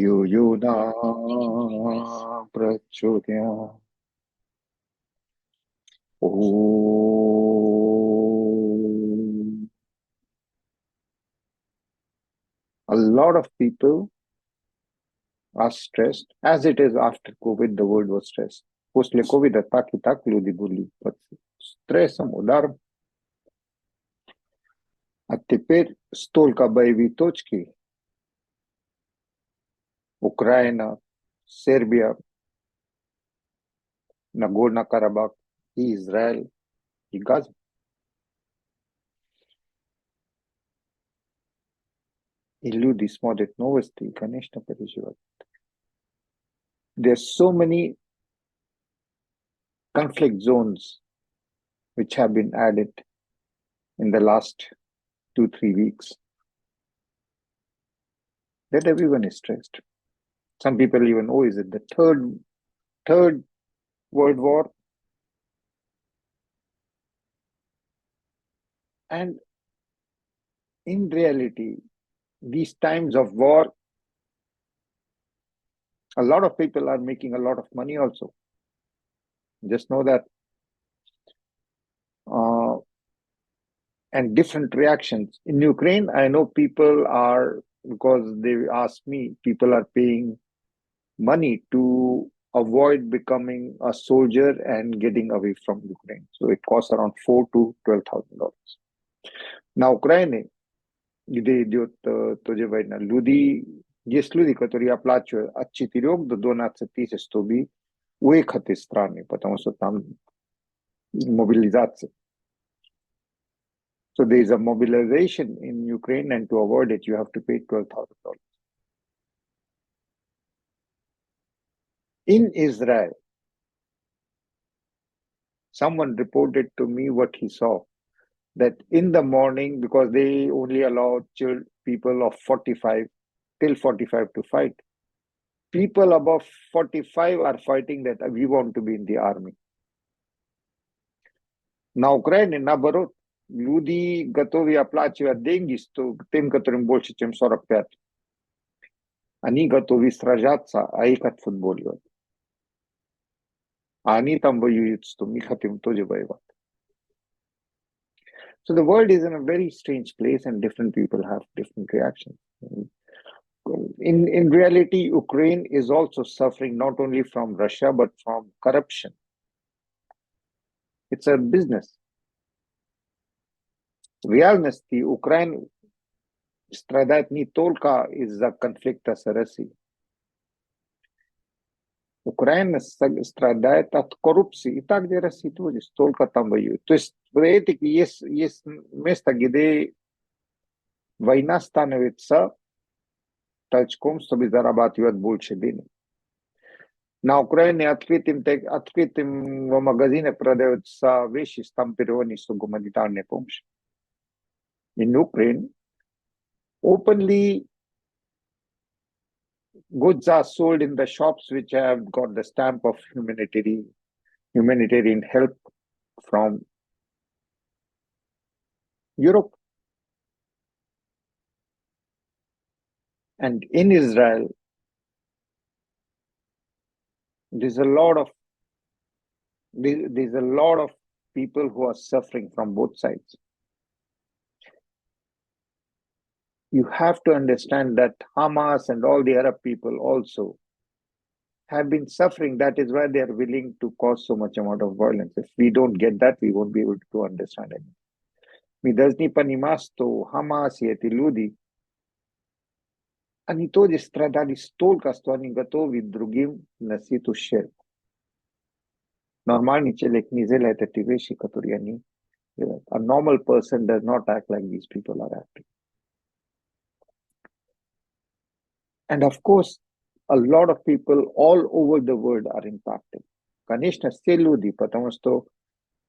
युयुना प्रचोदया. Om. A lot of people are stressed, as it is after COVID. The world was stressed. После ковида так и так люди были под стрессом, ударом. А теперь столько боевые точки. Украина, Сербия, Нагорный Карабах, и Израиль, и Газа. И люди смотрят новости и, конечно, переживают. There's so many conflict zones which have been added in the last 2-3 weeks that everyone is stressed. Some people even, oh, is it the third World War? And in reality, these times of war, a lot of people are making a lot of money also. Just know that. And different reactions. In Ukraine, I know people are, because they asked me, people are paying money to avoid becoming a soldier and getting away from Ukraine. So it costs around $4,000 to $12,000. На Украине, где идет тоже война, есть люди, которые оплачивают от 4 до 12 тысяч, чтобы уехать из страны, потому что там мобилизация. So there is a mobilization in Ukraine, and to avoid it, you have to pay $12,000. In Israel, someone reported to me what he saw, that in the morning, because they only allow people of 45 till 45 to fight, people above 45 are fighting that we want to be in the army. На Украине, наоборот, люди готовы оплачивать деньги тем, которым больше, чем 45. Они готовы сражаться, а их отфутболивать. А они там воюют, что мы хотим тоже воевать. So the world is in a very strange place, and different people have different reactions. In reality, Ukraine is also suffering not only from Russia, but from corruption. It's a business. В реальности Украина страдает не только из-за конфликта с Россией. Украина страдает от коррупции, и так, где Россия тоже столько там воюет. То есть в этике есть место, где война становится толчком, чтобы зарабатывать больше денег. На Украине открытым в магазине продаются вещи с тамперони, с гуманитарной помощью. In Ukraine, openly goods are sold in the shops which have got the stamp of humanitarian help from Europe. And in Israel, there's a lot of people who are suffering from both sides. You have to understand that Hamas and all the Arab people also have been suffering. That is why they are willing to cause so much amount of violence. If we don't get that, we won't be able to understand it. Мы должны понимать, что Хамас и эти люди, они тоже страдали столько, что они готовы другим носить ущерб. Нормальный человек не делает эти вещи, которые они делают. A normal person does not act like these people are acting. And of course, a lot of people all over the world are impacted. Конечно, все люди, потому что,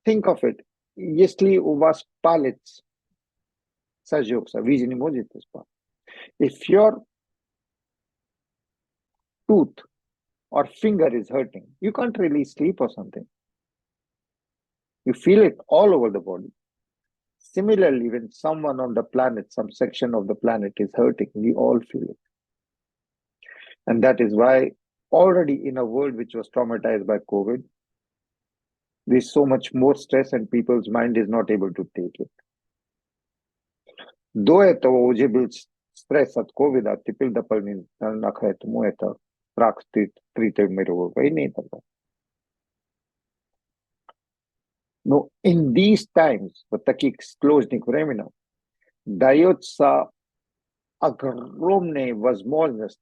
think of it, если у вас палец сожжется, вы же не можете спать. If your tooth or finger is hurting, you can't really sleep or something. You feel it all over the body. Similarly, when someone on the planet, some section of the planet is hurting, we all feel it. And that is why already in a world which was traumatized by COVID, there's so much more stress and people's mind is not able to take it. До этого уже был стресс от ковида, теперь дополнительно к этому это страх Третьей мировой войны. Но in these times, в таких сложных временах, дается огромная возможность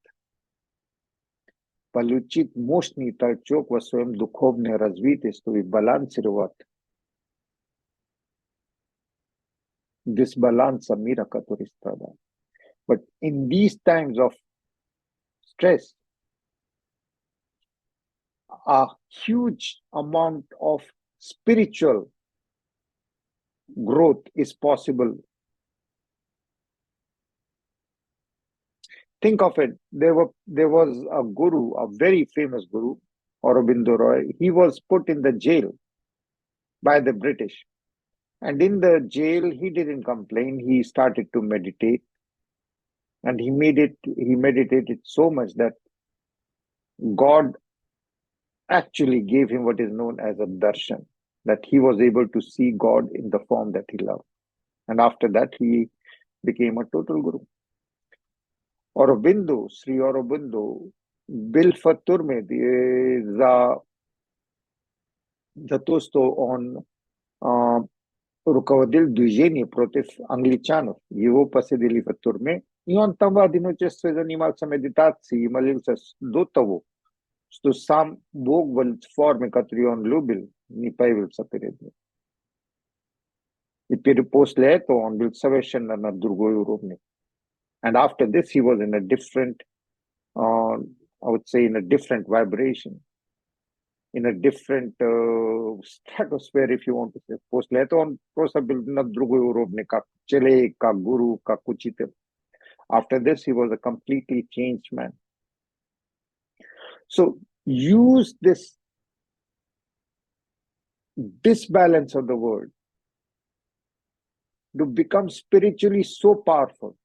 получить мощный толчок во своем духовном развитии, чтобы балансировать дисбаланса мира, который страдает. But in these times of stress, a huge amount of spiritual growth is possible. Think of it. There was a guru, a very famous guru, Aurobindo Roy. He was put in the jail by the British. And in the jail, he didn't complain. He started to meditate. And he meditated so much that God actually gave him what is known as a darshan, that he was able to see God in the form that he loved. And after that, he became a total guru. Aurobindo, Sri Aurobindo, был в тюрьме за то, что он руководил движением против англичан. Его посадили в тюрьме, и он там в одиночестве занимался медитацией и молился до того, что сам Бог в форме, которую он любил, не появился перед ним. И после этого он был совершенно на другой уровне. And after this, he was in a different, I would say, in a different vibration, in a different stratosphere, if you want to say. После этого он просто был на другой уровне, как человек, как гуру, как учитель. After this, he was a completely changed man. So use this disbalance of the world to become spiritually so powerful,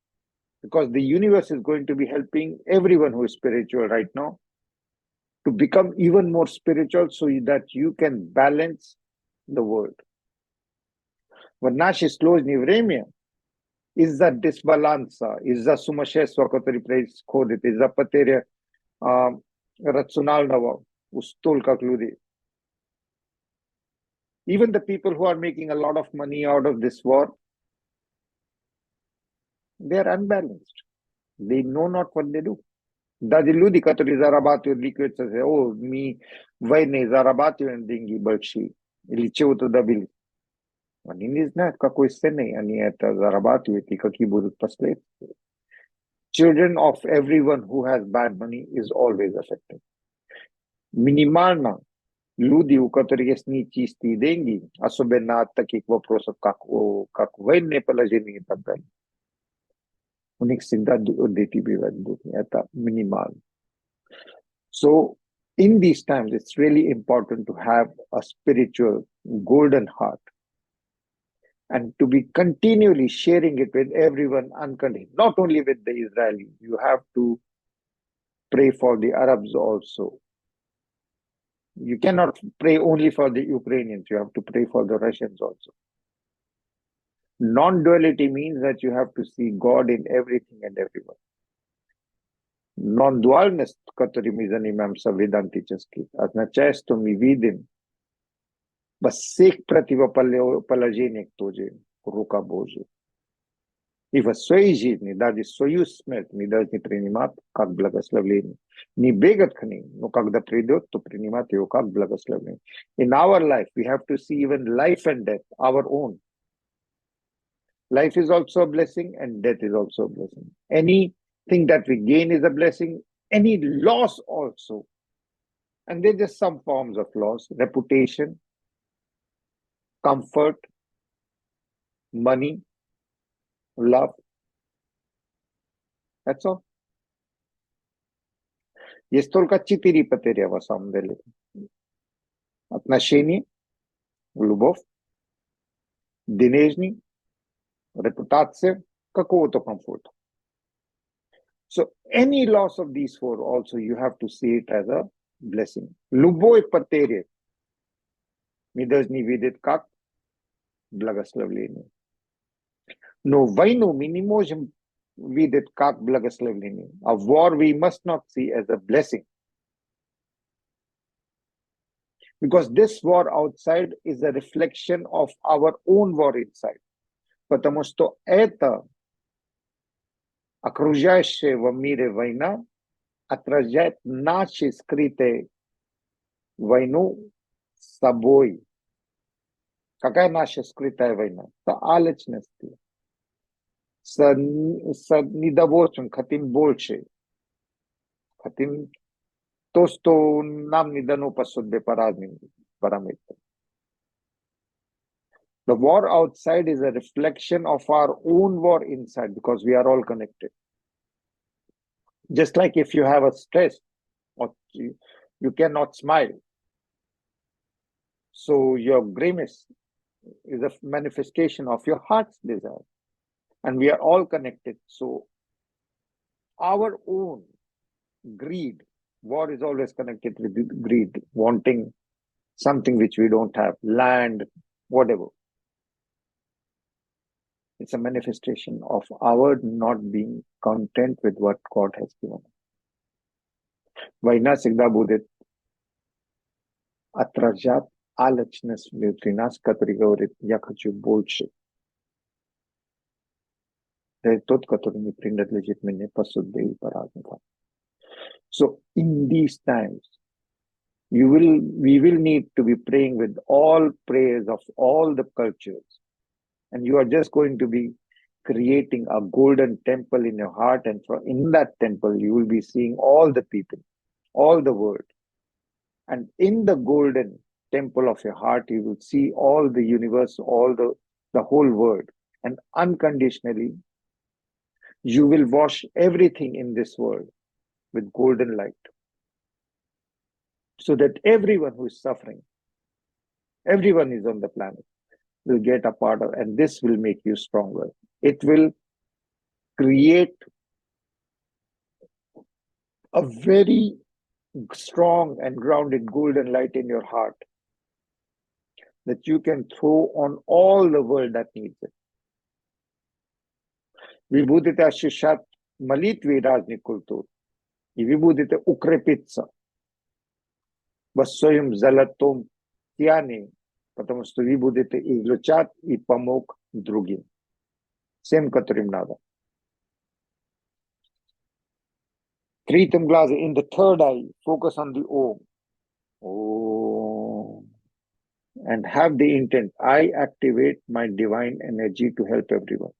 because the universe is going to be helping everyone who is spiritual right now to become even more spiritual so that you can balance the world. В наше сложное время из-за дисбаланса, из-за сумасшествия, которое происходит, из-за потери рационального у стольких людей. Even the people who are making a lot of money out of this war, they are unbalanced. They know not what they do. Даже люди, которые зарабатывают, ликвидятся, о, мы в войне зарабатываем деньги большие, или чего-то добились. Они не знают, какой ценой они это зарабатывают и какие будут последствия. Children of everyone who has bad money is always affected. Минимально люди, у которых есть нечистые деньги, особенно от таких вопросов, как военное положение и так далее, у них всегда дети бывают. Это минимально. So, in these times, it's really important to have a spiritual golden heart and to be continually sharing it with everyone unconditionally, not only with the Israelis. You have to pray for the Arabs also. You cannot pray only for the Ukrainians. You have to pray for the Russians also. Non-duality means that you have to see God in everything and everyone. Non-dualность, которой мы занимаемся ведантически, означает, что мы видим во всех противоположениях тоже рука Божья. И в своей жизни, даже свою смерть мы должны принимать как благословение. Не бегать к ним, но когда придет, то принимать его как благословение. In our life, we have to see even life and death, our own. Life is also a blessing and death is also a blessing. Anything that we gain is a blessing. Any loss also. And there's just some forms of loss. Reputation, comfort, money, love. That's all. Есть только 4 потери в самом деле. Отношения, любовь, денежный, репутация, какого-то комфорта. So any loss of these four also you have to see it as a blessing. Любой потере мы должны видеть как благословение. Но войну мы не можем видеть как благословение. A war we must not see as a blessing. Because this war outside is a reflection of our own war inside. Потому что это окружающая в мире война отражает наши скрытые войну с собой. Какая наша скрытая война? С алчностью, с недовольством, хотим больше, хотим то, что нам не дано по судьбе по разным параметрам. The war outside is a reflection of our own war inside because we are all connected. Just like if you have a stress, or you cannot smile. So your grimace is a manifestation of your heart's desire. And we are all connected. So our own greed, war is always connected with greed, wanting something which we don't have, land, whatever. It's a manifestation of our not being content with what God has given. Война всегда будет отражать алчность внутри нас, который говорит, я хочу больше. Это тот, который не принадлежит мне по судьбе и по разным. So in these times, we will need to be praying with all prayers of all the cultures. And you are just going to be creating a golden temple in your heart. And in that temple, you will be seeing all the people, all the world. And in the golden temple of your heart, you will see all the universe, all the whole world. And unconditionally, you will wash everything in this world with golden light. So that everyone who is suffering, everyone is on the planet, will get a part of, and this will make you stronger. It will create a very strong and grounded golden light in your heart that you can throw on all the world that needs it. Вы будете ощущать молитвы разных культур, и вы будете укрепиться в своем золотом сиянии, потому что вы будете излучать и помог другим, всем, которым надо. Третьем глазе, in the third eye, focus on the Om. Om. And have the intent, I activate my divine energy to help everyone.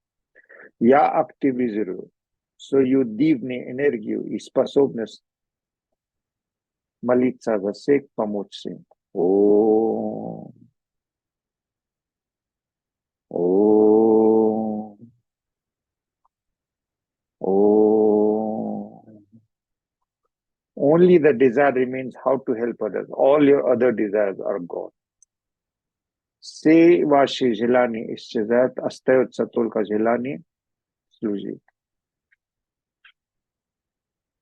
Я активизирую свою дивную энергию и способность молиться за всех, помочь всем. Om. Om. Om. Only the desire remains how to help others. All your other desires are gone. Все ваши желания исчезают, остается только желание служить.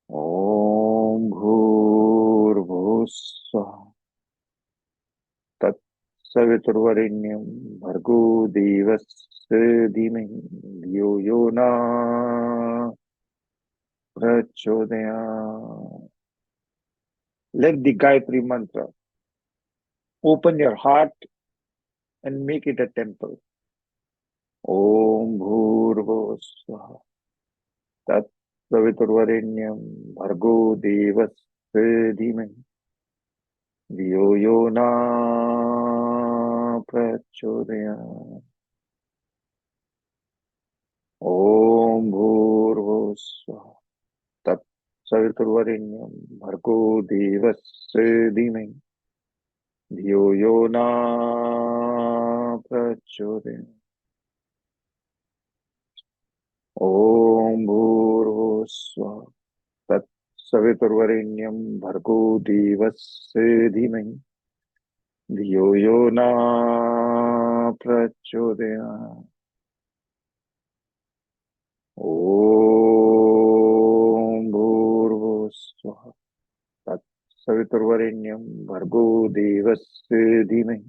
Om Bhurvusva Tat Saviturvarenyam Bhargo Devasya Dhimahi Dhiyo Yo Na Prachodayat. Let the Gayatri mantra open your heart and make it a temple. Om Bhurvusva Tat Saviturvarenyam Bhargo Devasya Dhimahi Dhiyo Yo Na Prachodayat. Om Bhurvusva Tat Saviturvarenyam Bhargo Devasya Dhimahi Dhiyo Yo Na Prachodayat. Om Bhurvusva Tat Saviturvarenyam Bhargo Devasya Dhimahi Dhiyo Yo Na Prachodayat. Om स्वाहा तत्सवितुर्वरेण्यं भर्गो देवस्य धीमहि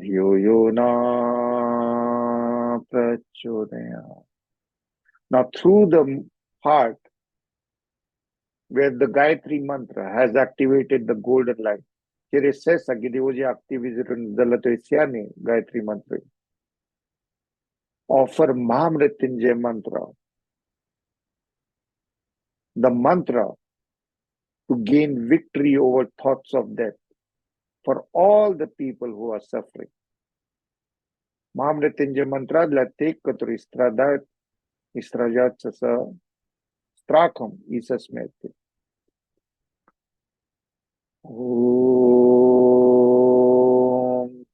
धियो यो न प्रचोदयात्. Now, through the heart, where the Gayatri mantra has activated the golden light, kire sesa gidi oji activism dalato isyane Gayatri mantra. Offer Mahamrityunjay mantra, the mantra to gain victory over thoughts of death for all the people who are suffering. Mahamrityunjay mantra dla te, который страдают и сражаются со страхом и со смертью. Om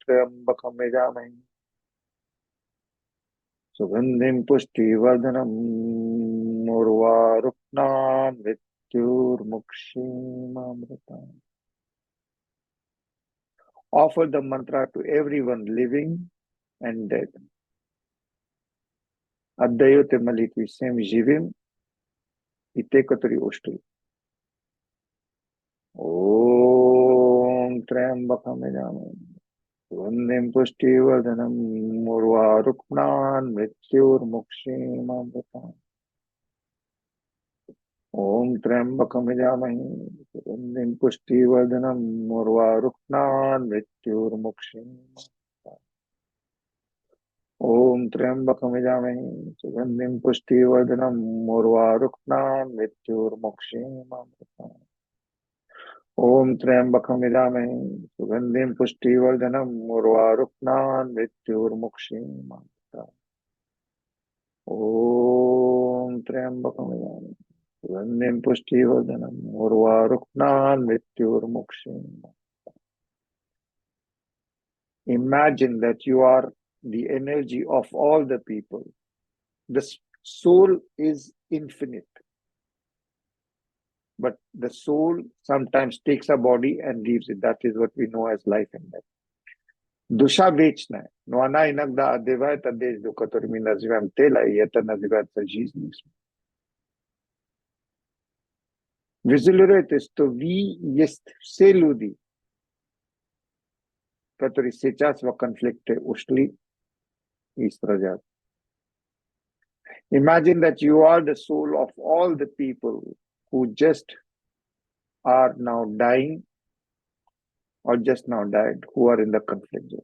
Triambakam Yajamani Sugandhim Pushtivardhanam Urvaruknan Mrityurmukshimamritam. Offer the mantra to everyone living and dead. Отдаете молитвы всем живым и те, которые ушли. Om Triambakam Yajamani Sugandhim Pushtivardhanam Urvaruknan Mrityurmukshimamritam. Om Triambakam Yajamani Sugandhim Pushtivardhanam Urvaruknan Mrityurmukshimamritam. Om Triambakam Yajamani Sugandhim Pushtivardhanam Urvaruknan Mrityurmukshimamritam. Om Triambakam Yajamani Sugandhim Pushtivardhanam Urvaruknan Mrityurmukshimamritam. Om Triambakam Yajamani Sugandhim Pushtivardhanam Urvaruknan Mrityurmukshimamritam. Imagine that you are the energy of all the people. The soul is infinite. But the soul sometimes takes a body and leaves it. That is what we know as life and death. Dusha večna. No она иногда одевает одежду, которую мы называем тело, и это называется жизнь. Визуализируйте, что вы есть все люди, которые сейчас в конфликте ушли и страдают. Imagine that you are the soul of all the people who just are now dying or just now died, who are in the conflict zone.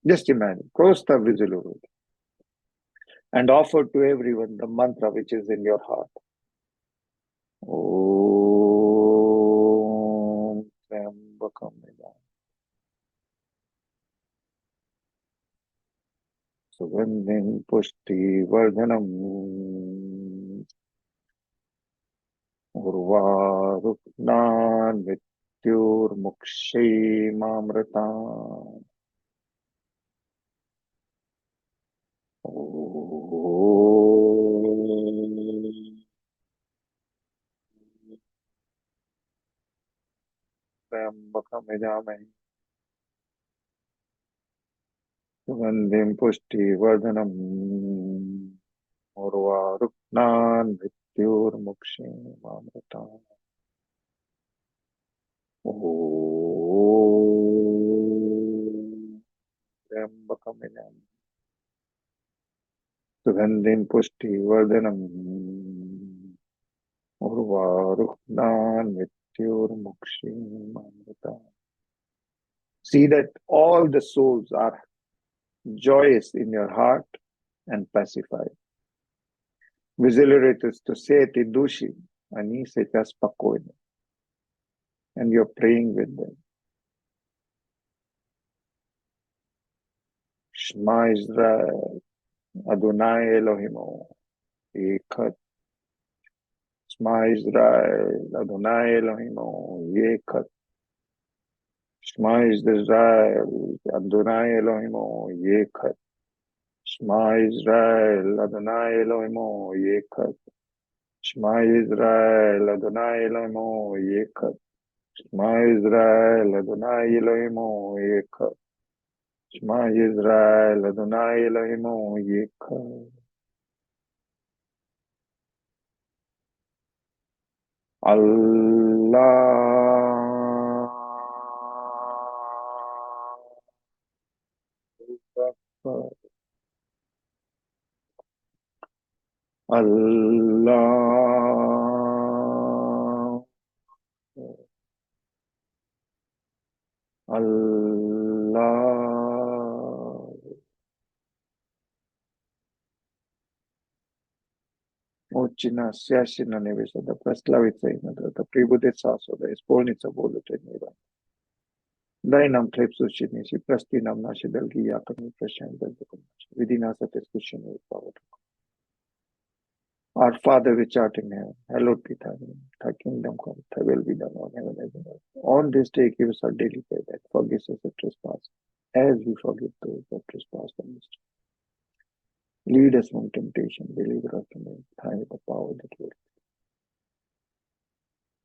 Just imagine, close the visual and offer to everyone the mantra which is in your heart. Om Triambakam Yajamani Sugandhim Pushtivardhanam Urvaruknan Mrityurmukshimamritam. Triambakam Yajamani Sugandhim Pushtivardhanam Urvaruknan Mrityurmukshimamritam. Om Triambakam Yajamani Sugandhim Pushtivardhanam Urvaruknan Mrityurmukshimamritam. See that all the souls are joyous in your heart and pacified. Visualize to say ti duši, они сейчас спокойны. And you're praying with them. Shema Israel, Adonai Elohim, Echad. Shema Israel, Adonai Elohim, Echad. Shema Israel, Adonai Elohim, Echad. Shema Israel, Adonai Elohim, Echad. Shema Israel, Adonai Elohim, Echad. Shema Israel, Adonai Elohim, Echad. Shema Israel, Adonai Elohim, Echad. Allah Akbar. Allah Allah Очина священа небеса, да прославится имя, да прибудет царство, да исполнится воля Твоя. Дай нам хлеб сущий, прости нам наши долги, яко мы прощаем должникам нашим. Веди нас от искушения, избави. Our Father which art in heaven, hallowed be thy name. Thy kingdom come, thy will be done on heaven as on earth. On this day give us our daily bread, and forgive us our trespasses, as we forgive those that trespass against us. Lead us from temptation, deliver us from evil. Thine is the power, the glory.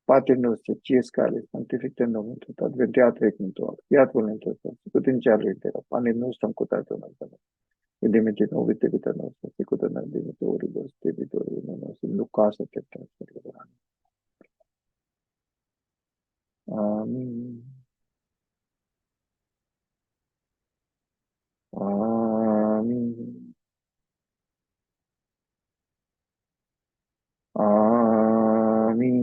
Pater nostro, qui es calis, sanctificetur nomen tuum, adveniat regnum tuum, fiat voluntas tua, sicut in cielo et terra. Panem nostrum quotidianum da nobis. Et dimitte nobis debita nostra, sicut et nos debitoribus debitoribus nos, in Lucas et tentatio. Amen. Amen. Amen.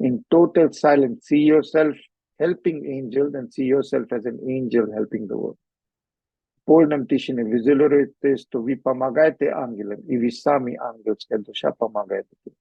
In total silence, see yourself helping angels and see yourself as an angel helping the world. Polnam tišine vizilorite sto vi pomagajte angelom I vi sami angelska duša pomagajte.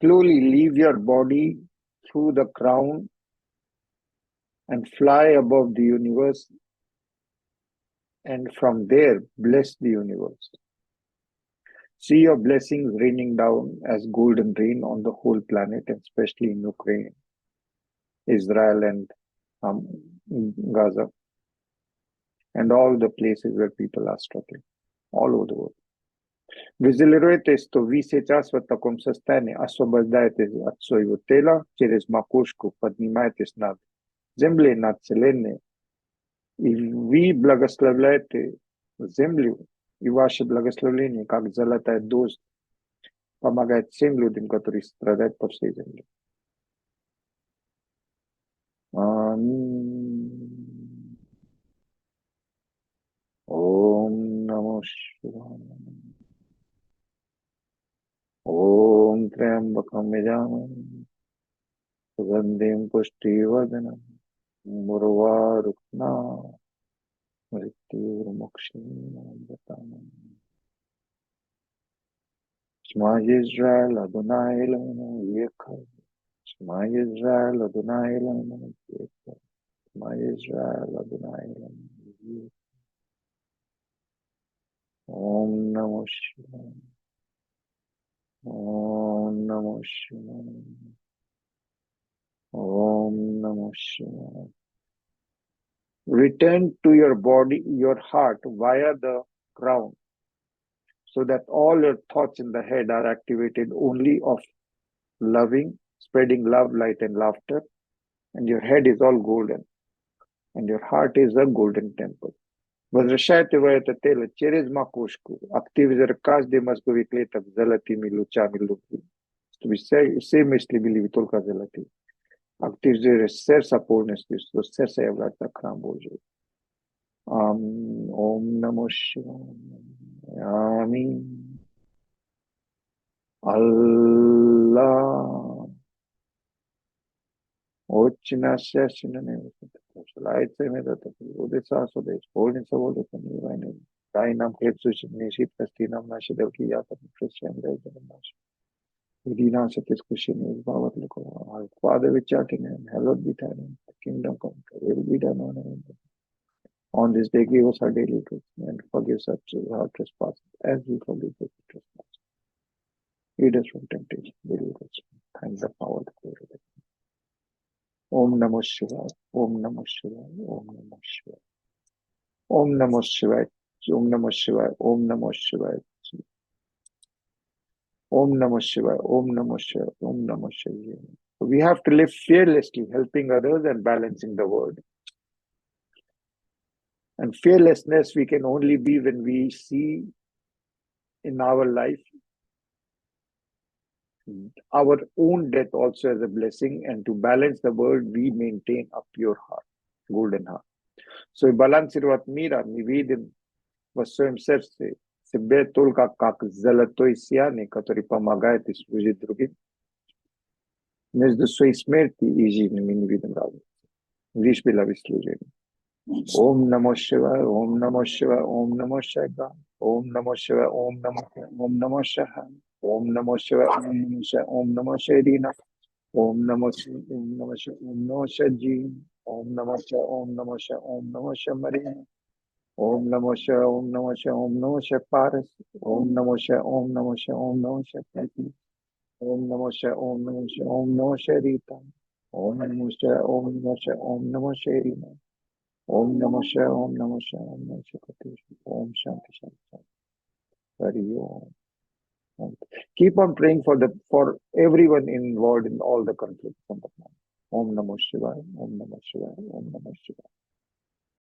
Slowly leave your body through the crown and fly above the universe, and from there bless the universe. See your blessings raining down as golden rain on the whole planet, and especially in Ukraine, Israel, and Gaza, and all the places where people are struggling, all over the world. Vizilirete sto visecas vatakom sostane, освобождайте от своего тела через макушку, поднимайтесь над землей, над вселенной, и вы благословляете землю, и ваше благословение, как золотая дождь, помогает всем людям, которые страдают по всей земле. Аминь. Ом Намо Шивая. Ом Триамбакам Яджамахе Сугандхим Пуштивардhanam Murvarukna Mrityurmokshim. Shema Yisrael Adonai Eloheinu Echad. Shema Yisrael Adonai Eloheinu Echad. Shema Yisrael Adonai Eloheinu Echad. Om Namo Shivaya. Om Namo Shivaya. Om Namah Shivaya. Return to your body, your heart via the crown, so that all your thoughts in the head are activated only of loving, spreading love, light, and laughter, and your head is all golden, and your heart is a golden temple. Возвращайте тело через макушку, активизируя каждый мозговой клеток золотыми лучами любви, чтобы все мысли были только золотые. Активизируя сердце полностью, что сердце является храм Божий. Ом Намо Шивая. Аминь. Allah. Ochina Shashina name. Light same that Udesa so this holding so all the divine. Dainam Kretsush Nishit Kastinam Nashidaki Yata Christian Resident. Vidina Satis Kushin is Baba Loko. Our Father which art in heaven, hallowed be thy name. The kingdom come, will be done on earth. On this day give us our daily goods and forgive us our trespasses as we forgive those who trespass. Lead us from temptation. Deliver us from thanks the power the glory. Om Namo Shivaya. Om Namo Shivaya. Om Namo Shivaya. Om Namo Shivaya. Om Namo Shivaya. Om Namo Shivaya. Om Namo Shivaya. Om Namo Shivaya. Om Namo Shivaya. We have to live fearlessly, helping others and balancing the world. And fearlessness we can only be when we see in our life our own death also as a blessing, and to balance the world we maintain a pure heart, golden heart. So balance iruvat mira nivedin vasvem serce себе только как золотой сияние, который помогает и служит другим. Между своей смертью и жизнью мы не видим разницы. Лишь белое служение. Om Namo Shivaya, Om Namo Shivaya, Om Namo Shivaya, Om Namo Shivaya, Om Namo Shivaya, Om Namo Shivaya, Om Namo Shivaya, Om Namo Shivaya, Om Namo Shivaya, Om Namo Shivaya, Om Namo Shivaya, Om Namo Shivaya, Om Namo Shivaya, Om Namo Shivaya, Om Namo Shivaya, Om Namo Shivaya, Paras, Om Namo Shivaya, Om Namo Shivaya, Om Namo Shivaya, Om Namo Shivaya, Om Namo Shivaya, Om Namo Shivaya, Rita, Om Namo Shivaya, Om Namo Shivaya, Om Namo Shivaya, Rita. Om Namo Shivaya, Om Namo Shivaya, Om Namo Shivaya, Om Shanti Shanti. Hari Om. Keep on praying for everyone involved in all the conflicts. Om Namo Shivaya, Om Namo Shivaya, Om Namo Shivaya.